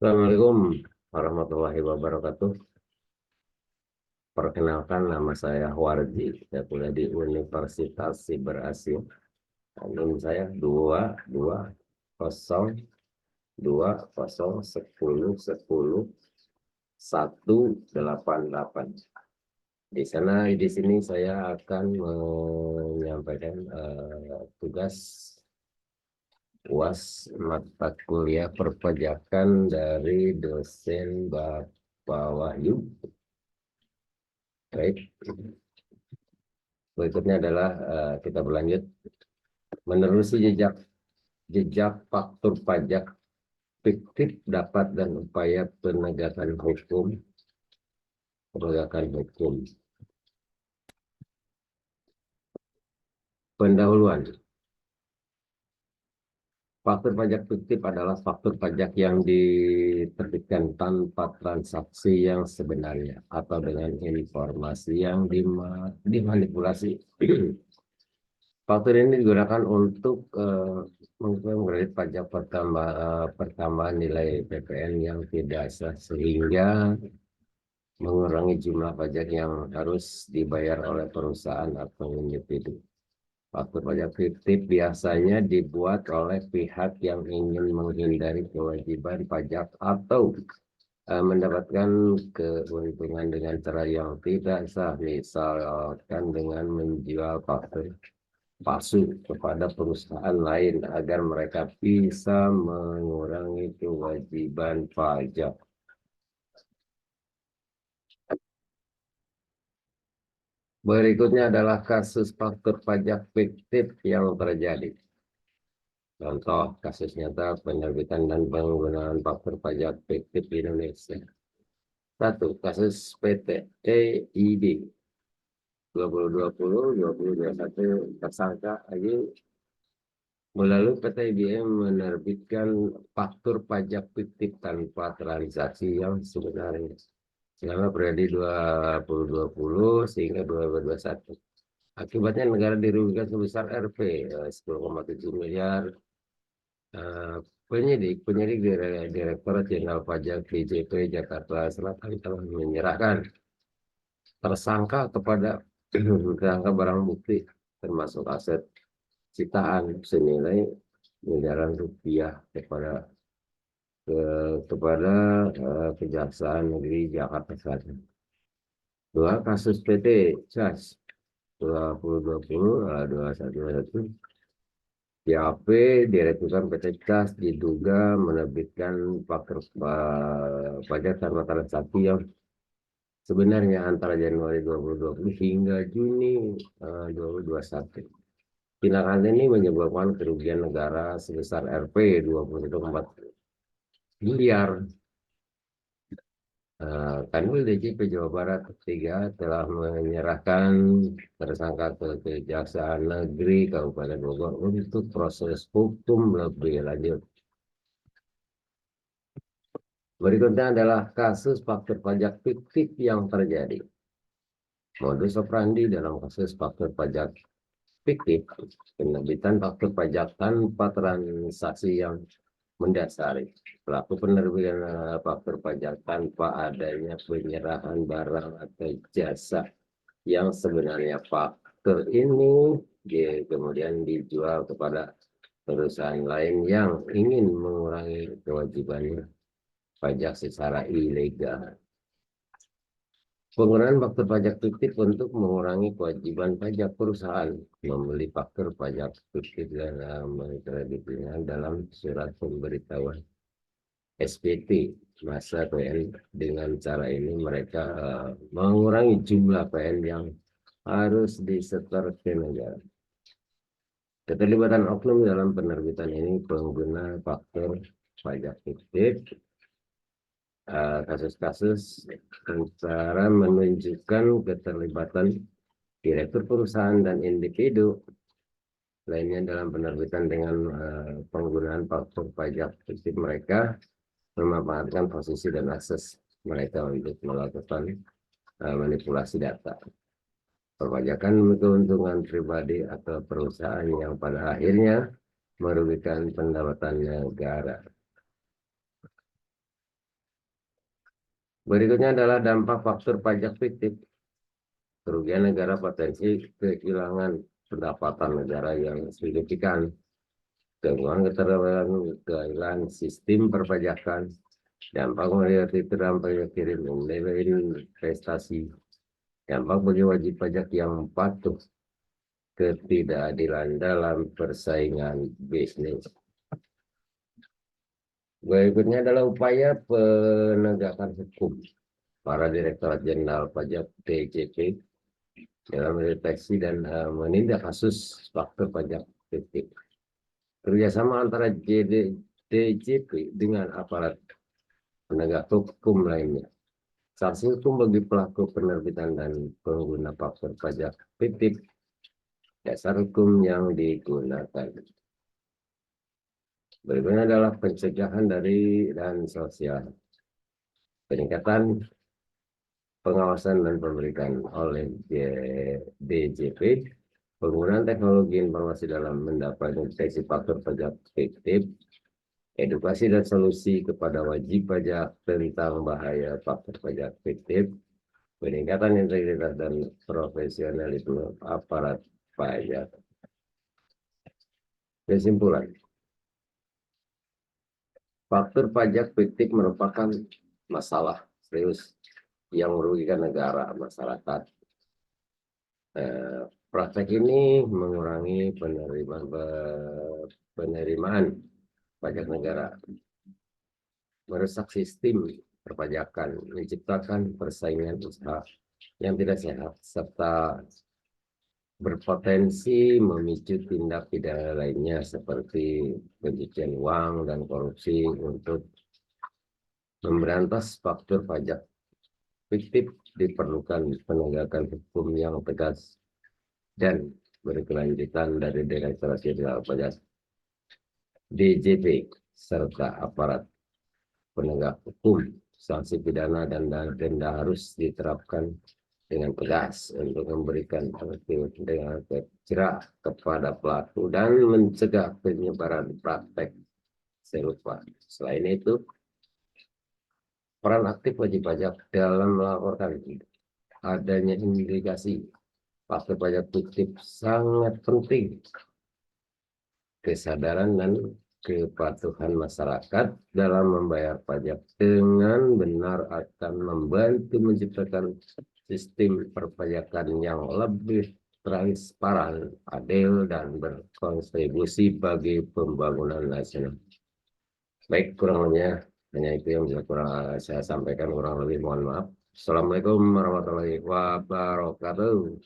Assalamualaikum warahmatullahi wabarakatuh. Perkenalkan, nama saya Wardi. Saya kuliah di Universitas Siber Asia. NIM saya 222010101888. Di sini saya akan menyampaikan tugas UAS mata kuliah perpajakan dari dosen Bapak Wahyu. Baik, berikutnya adalah kita berlanjut menerusi jejak faktur pajak fiktif dapat dan upaya penegakan hukum. Pendahuluan. Faktur pajak fiktif adalah faktur pajak yang diterbitkan tanpa transaksi yang sebenarnya atau dengan informasi yang dimanipulasi. Faktur ini digunakan untuk mengkredit pajak pertambahan nilai PPN yang tidak sah, sehingga mengurangi jumlah pajak yang harus dibayar oleh perusahaan atau individu. Faktur pajak fiktif biasanya dibuat oleh pihak yang ingin menghindari kewajiban pajak atau mendapatkan keuntungan dengan cara yang tidak sah, misalkan dengan menjual faktur palsu kepada perusahaan lain agar mereka bisa mengurangi kewajiban pajak. Berikutnya adalah kasus faktur pajak fiktif yang terjadi. Contoh kasus nyata penerbitan dan penggunaan faktur pajak fiktif di Indonesia. 1. Kasus PT EIB 2020-2021. Tersangka AY melalui PT IBM menerbitkan faktur pajak fiktif tanpa transaksi yang sebenarnya selama periode 2020 sehingga 2021. Akibatnya negara dirugikan sebesar Rp 10,7 miliar. Penyidik Direktorat Jenderal Pajak DJP Jakarta Selatan telah menyerahkan tersangka kepada tersangka barang bukti termasuk aset sitaan senilai miliaran rupiah kepada Kejaksaan Negeri Jakarta Selatan. 2. Kasus PT CAS 2020-2121. PAP Direktur PT CAS diduga menerbitkan faktur pajak tanpa transaksi yang sebenarnya antara Januari 2020 hingga Juni 2021. Tindakan ini menyebabkan kerugian negara sebesar Rp 21,4 miliar. Kanwil DJP Jawa Barat 3 telah menyerahkan tersangka ke Kejaksaan Negeri Kabupaten Bogor untuk proses hukum lebih lanjut. Berikutnya adalah kasus faktur pajak fiktif yang terjadi. Modus operandi dalam kasus faktur pajak fiktif, penerbitan faktur pajak tanpa transaksi yang mendasari. Pelaku penerbitan faktur pajak tanpa adanya penyerahan barang atau jasa yang sebenarnya faktur ini kemudian dijual kepada perusahaan lain yang ingin mengurangi kewajibannya pajak secara ilegal. Penggunaan faktur pajak fiktif untuk mengurangi kewajiban pajak perusahaan membeli faktur pajak fiktif dan mengkreditnya dalam surat pemberitahuan SPT masa PN. Dengan cara ini mereka mengurangi jumlah PN yang harus disetor ke negara. Keterlibatan oknum dalam penerbitan ini pengguna faktur pajak fiktif. Kasus-kasus antara menunjukkan keterlibatan direktur perusahaan dan individu lainnya dalam penerbitan dengan penggunaan faktur pajak fiktif. Mereka memanfaatkan posisi dan akses mereka untuk melakukan manipulasi data perpajakan keuntungan pribadi atau perusahaan yang pada akhirnya merugikan pendapatan negara. Berikutnya adalah dampak faktur pajak fiktif. Kerugian negara potensi kehilangan pendapatan negara yang signifikan. Gangguan keterwakilan sistem perpajakan. Dampak menjadi dampak kirim nilai investasi. Dampak bagi wajib pajak yang patuh, ketidakadilan dalam persaingan bisnis. Berikutnya adalah upaya penegakan hukum. Para Direktorat Jenderal Pajak DJP dalam mendeteksi dan menindak kasus faktur pajak fiktif. Kerjasama antara DJP dengan aparat penegak hukum lainnya. Sanksi hukum bagi pelaku penerbitan dan pengguna faktur pajak fiktif. Dasar hukum yang digunakan. Berikutnya adalah pencegahan dari dan sosial. Peningkatan pengawasan dan pemberitaan oleh DJP, penggunaan teknologi informasi dalam mendapat deteksi faktur pajak fiktif, edukasi dan solusi kepada wajib pajak tentang bahaya faktur pajak fiktif, peningkatan integritas dan profesionalisme aparat pajak. Kesimpulan, faktur pajak fiktif merupakan masalah serius yang merugikan negara, masyarakat. Praktek ini mengurangi penerimaan pajak negara, merusak sistem perpajakan, menciptakan persaingan usaha yang tidak sehat, serta berpotensi memicu tindak pidana lainnya seperti pencucian uang dan korupsi. Untuk memberantas faktur pajak fiktif diperlukan penegakan hukum yang tegas dan berkelanjutan dari Direktorat Jenderal Pajak DJP serta aparat penegak hukum. Sanksi pidana dan denda harus diterapkan dengan tegas untuk memberikan efek dengan cerah kepada pelaku dan mencegah penyebaran praktek serupa. Selain itu, peran aktif wajib pajak dalam melaporkan adanya indikasi faktur pajak fiktif sangat penting. Kesadaran dan kepatuhan masyarakat dalam membayar pajak dengan benar akan membantu menciptakan sistem perpajakan yang lebih transparan, adil, dan berkontribusi bagi pembangunan nasional. Baik, kurang lebihnya hanya itu yang bisa saya sampaikan, kurang lebih mohon maaf. Assalamualaikum warahmatullahi wabarakatuh.